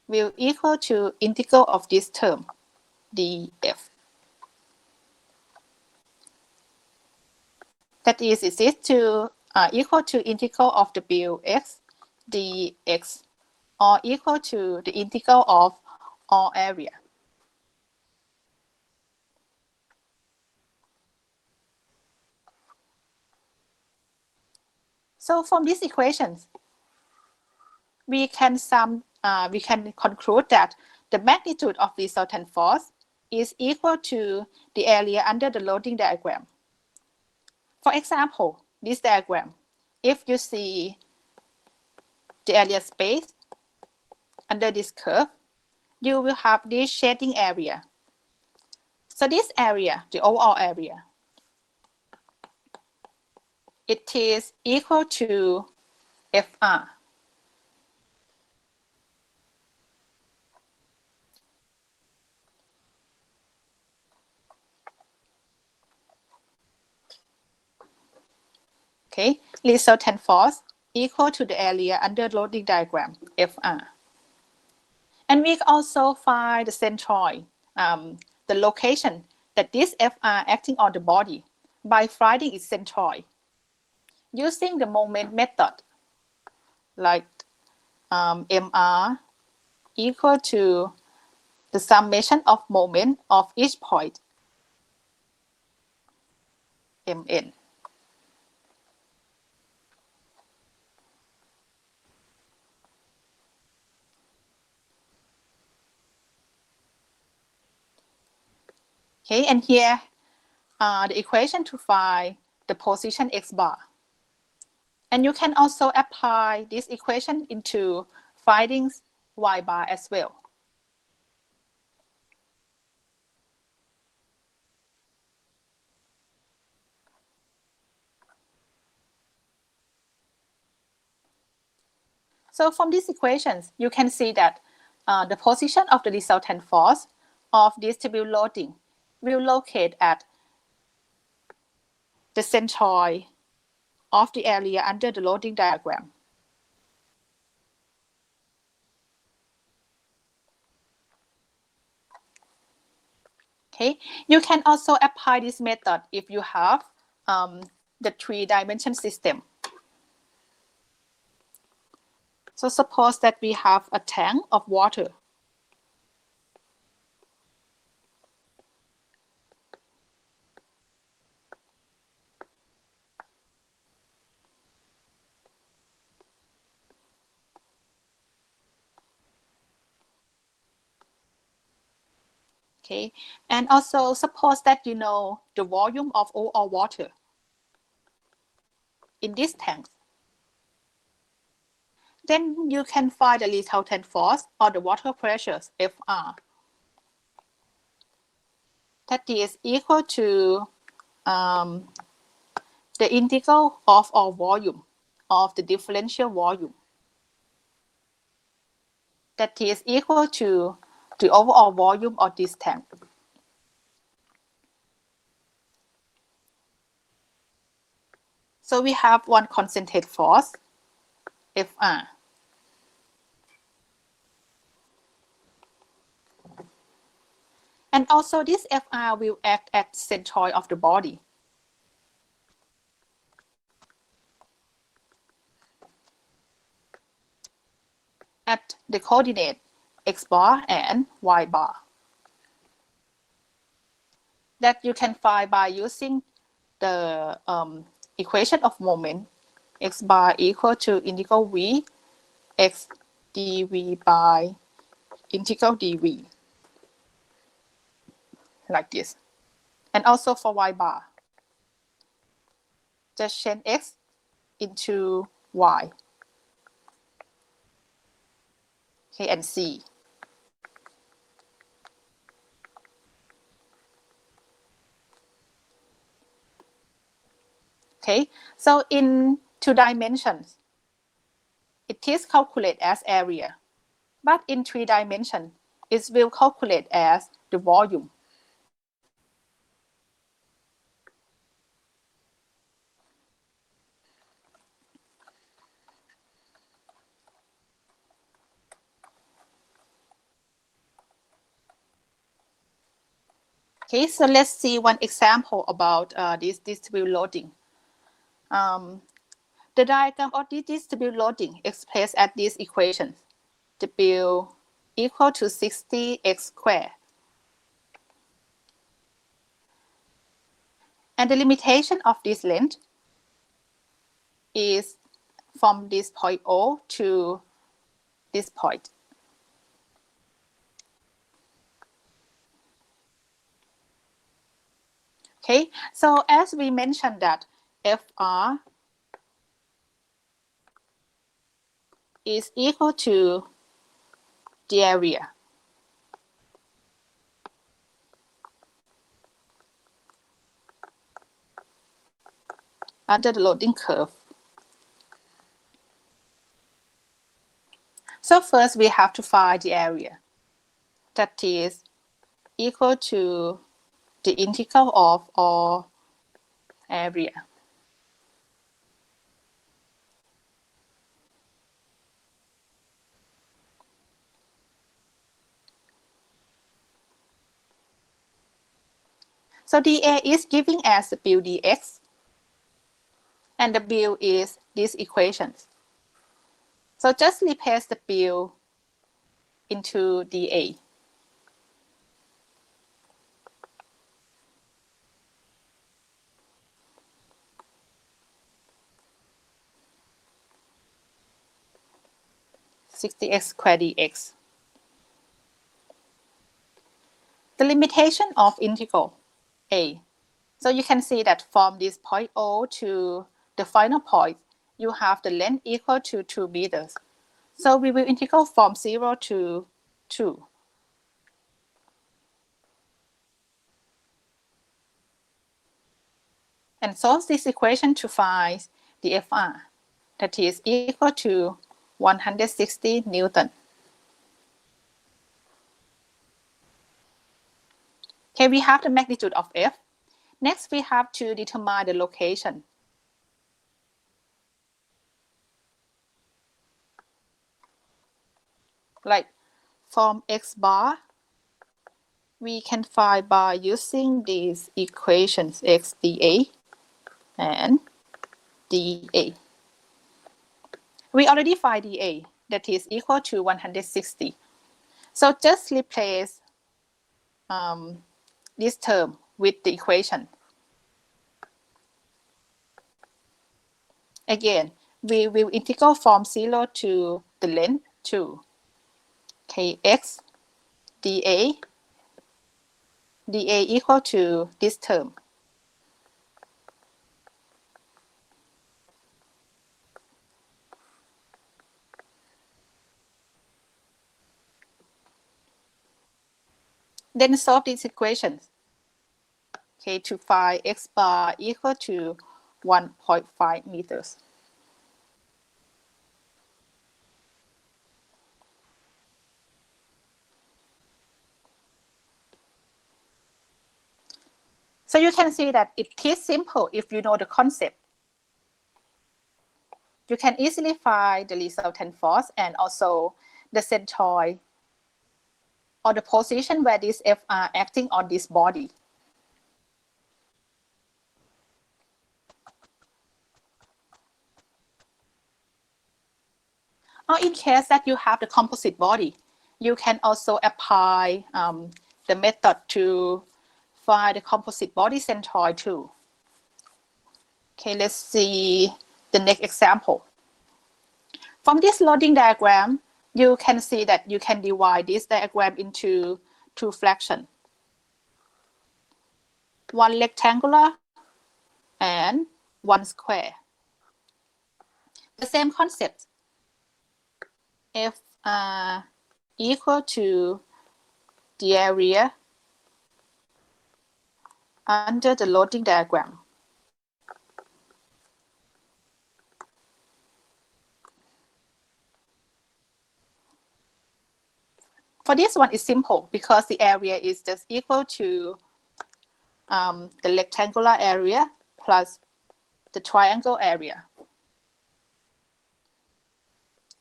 will equal to integral of this term dF. That is, it is to equal to integral of Wx dx or equal to the integral of all area. So from these equations, we can conclude that the magnitude of the resultant force is equal to the area under the loading diagram. For example, this diagram, if you see the area space under this curve, you will have this shading area. So this area, the overall area, it is equal to Fr. Okay, resultant force equal to the area under loading diagram, Fr. And we also find the centroid, the location that this Fr acting on the body by finding its centroid. Using the moment method, like Mr equal to the summation of moment of each point, Mn. Okay, and here the equation to find the position x bar. And you can also apply this equation into finding y bar as well. So from these equations, you can see that the position of the resultant force of distributed loading will locate at the centroid of the area under the loading diagram. Okay, you can also apply this method if you have the three-dimension system. So suppose that we have a tank of water. Okay, and also suppose that you know the volume of all water in this tank. Then you can find the resultant force or the water pressure Fr. That is equal to the integral of all volume of the differential volume. That is equal to the overall volume of this tank. So we have one concentrated force, Fr. And also this Fr will act at the centroid of the body. at the coordinate x bar and y bar that you can find by using the equation of moment x bar equal to integral v x dv by integral dv, like this. And also for y bar, just change x into y, okay, and c. Okay, so in 2 dimensions, it is calculated as area, but in 3 dimensions, it will calculate as the volume. Okay, so let's see one example about this distributed loading. The diagram of this distributed loading expressed at this equation, W equal to 60x squared. And the limitation of this length is from this point O to this point. Okay, so as we mentioned that FR is equal to the area. Under the loading curve. So first we have to find the area that is equal to the integral of all area. So dA is giving as the bill dx, and the bill is this equation. So just replace the bill into dA. $60x squared dx. The limitation of integral a. So you can see that from this point O to the final point, you have the length equal to 2 meters. So we will integrate from 0 to 2. And solve this equation to find the FR, that is equal to 160 Newton. Okay, we have the magnitude of F. Next, we have to determine the location. Like from X bar, we can find by using these equations X dA and dA. We already find dA, that is equal to 160. So just replace this term with the equation. Again, we will integrate from 0 to the length 2. Kx dA equal to this term. Then solve these equations. Okay, to find x bar equal to 1.5 meters. So you can see that it is simple if you know the concept. You can easily find the resultant force and also the centroid or the position where this F are acting on this body. Or in case that you have the composite body, you can also apply the method to find the composite body centroid too. Okay, let's see the next example. From this loading diagram, you can see that you can divide this diagram into two fractions. One rectangular and one square. The same concept. F equal to the area under the loading diagram. For this one, it's simple because the area is just equal to the rectangular area plus the triangle area.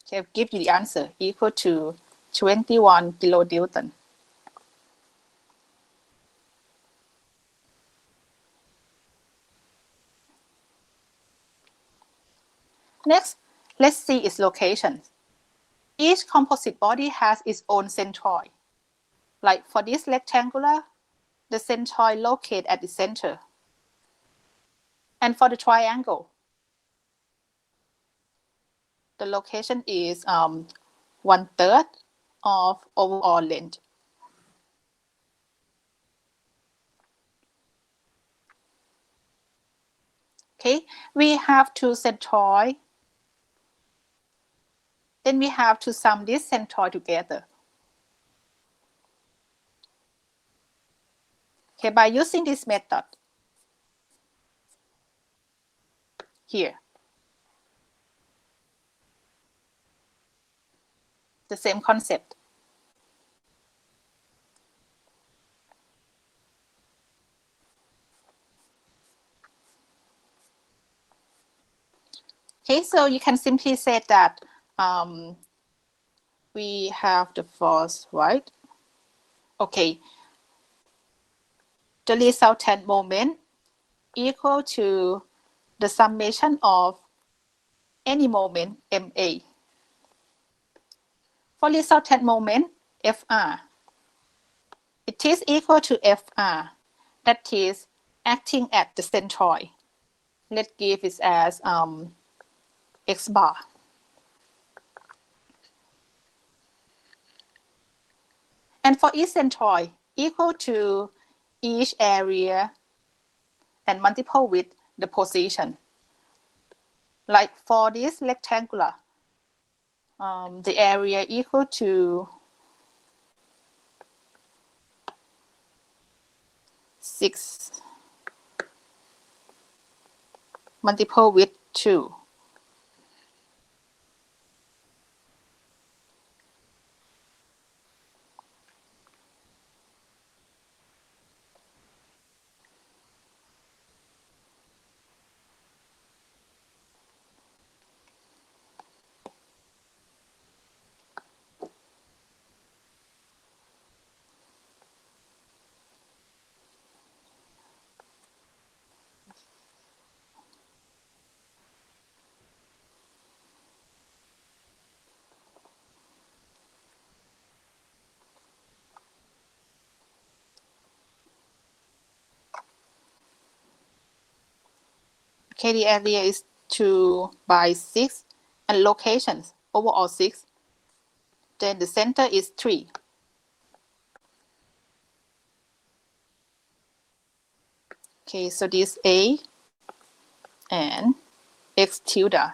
Okay, I'll give you the answer equal to 21 kilonewton. Next, let's see its location. Each composite body has its own centroid. Like for this rectangular, the centroid located at the center. And for the triangle, the location is 1/3 of overall length. Okay, we have two centroid. Then we have to sum this centroid together. Okay, by using this method here. The same concept. Okay, so you can simply say that we have the force, right? Okay, the resultant moment equal to the summation of any moment MA. For resultant moment FR, it is equal to FR, that is acting at the centroid. Let's give it as X bar. And for each centroid equal to each area and multiple with the position. Like for this rectangular, the area equal to 6 multiple with 2. Okay, the area is 2 by 6 and locations overall 6. Then the center is 3. Okay, so this A and X tilde.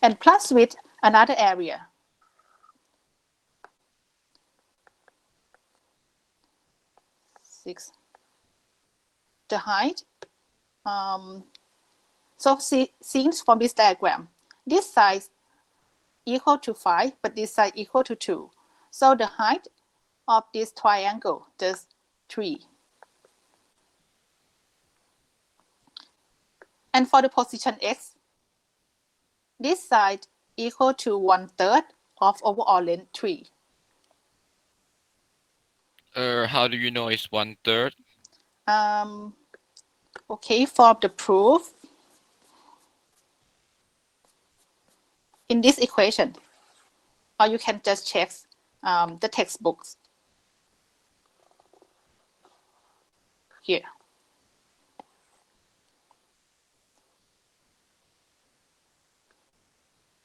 And plus with another area. The height. So seen from this diagram, this side equal to 5, but this side equal to 2. So the height of this triangle is 3. And for the position X, this side equal to 1/3 of overall length 3. How do you know it's 1/3? Okay, for the proof, in this equation, or you can just check the textbooks here.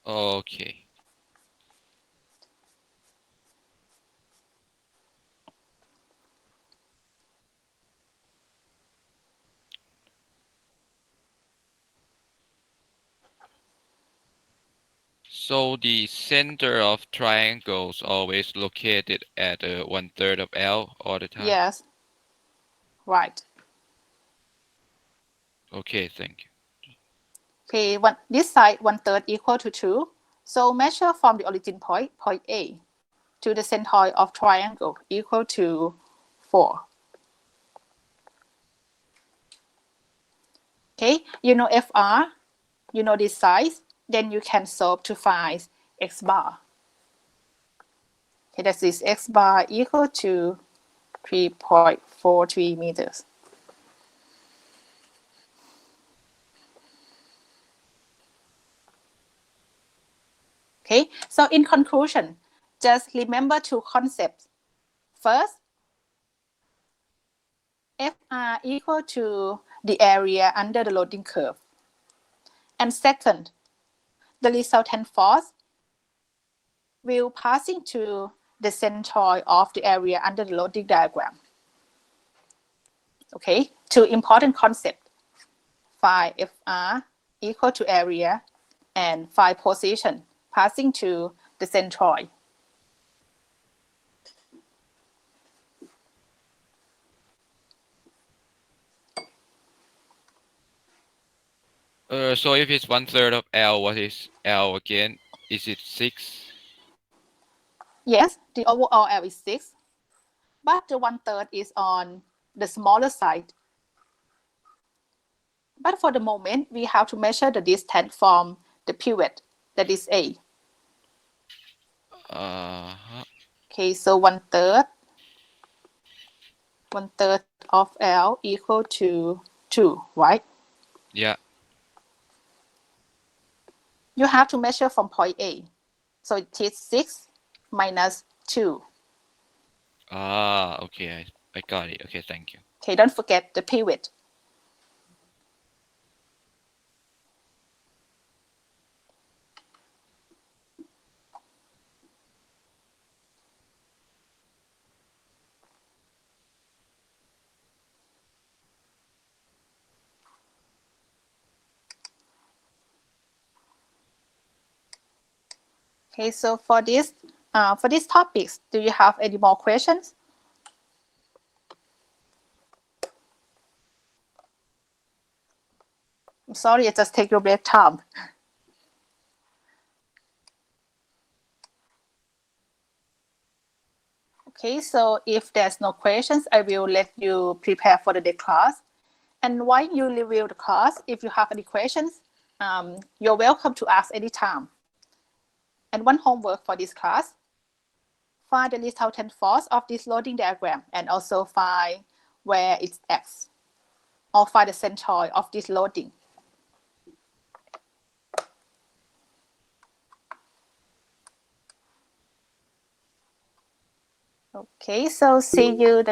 Okay. So the center of triangles always located at 1/3 of L all the time? Yes, right. Okay, thank you. Okay, this side 1/3 equal to 2. So measure from the origin point, point A, to the centroid of triangle equal to 4. Okay, you know FR, you know this size, then you can solve to find X bar. Okay, that is X bar equal to 3.43 meters. Okay, so in conclusion, just remember two concepts. First, FR equal to the area under the loading curve. And second, the resultant force will passing to the centroid of the area under the loading diagram. Okay, two important concepts. Phi FR equal to area and phi position passing to the centroid. So if it's 1/3 of L, what is L again? Is it 6? Yes, the overall L is 6, but the 1/3 is on the smaller side. But for the moment, we have to measure the distance from the pivot, that is A. Okay, so 1/3 of L equal to 2, right? Yeah. You have to measure from point A. So it is 6 minus 2. Okay, I got it. Okay, thank you. Okay, don't forget the pivot. Okay, so for these topics, do you have any more questions? I'm sorry, I just take your break time. Okay, so if there's no questions, I will let you prepare for the day class. And while you review the class, if you have any questions, you're welcome to ask anytime. And one homework for this class, find the resultant force of this loading diagram and also find where it's X, or find the centroid of this loading. Okay, so see you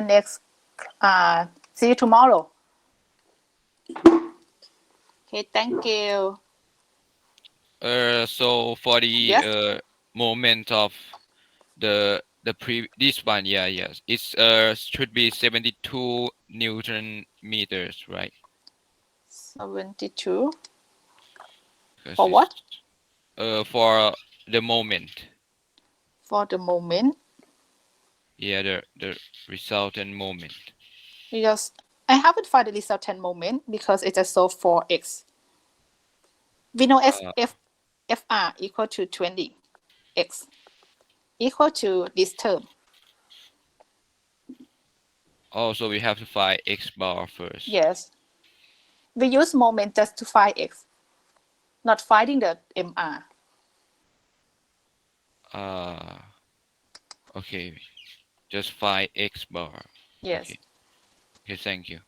see you tomorrow. Okay, thank you. So for the Yes. moment of this one, yes, it's should be 72 Newton meters, right? 72. Because For what? it's for the moment. For the moment. Yeah, the resultant moment. Because I haven't found the resultant moment because it's just so 4x. We know FR equal to 20x equal to this term. Oh, so we have to find X bar first. Yes. We use moment just to find x, not finding the MR. Okay. Just find X bar. Yes. Okay. Okay, thank you.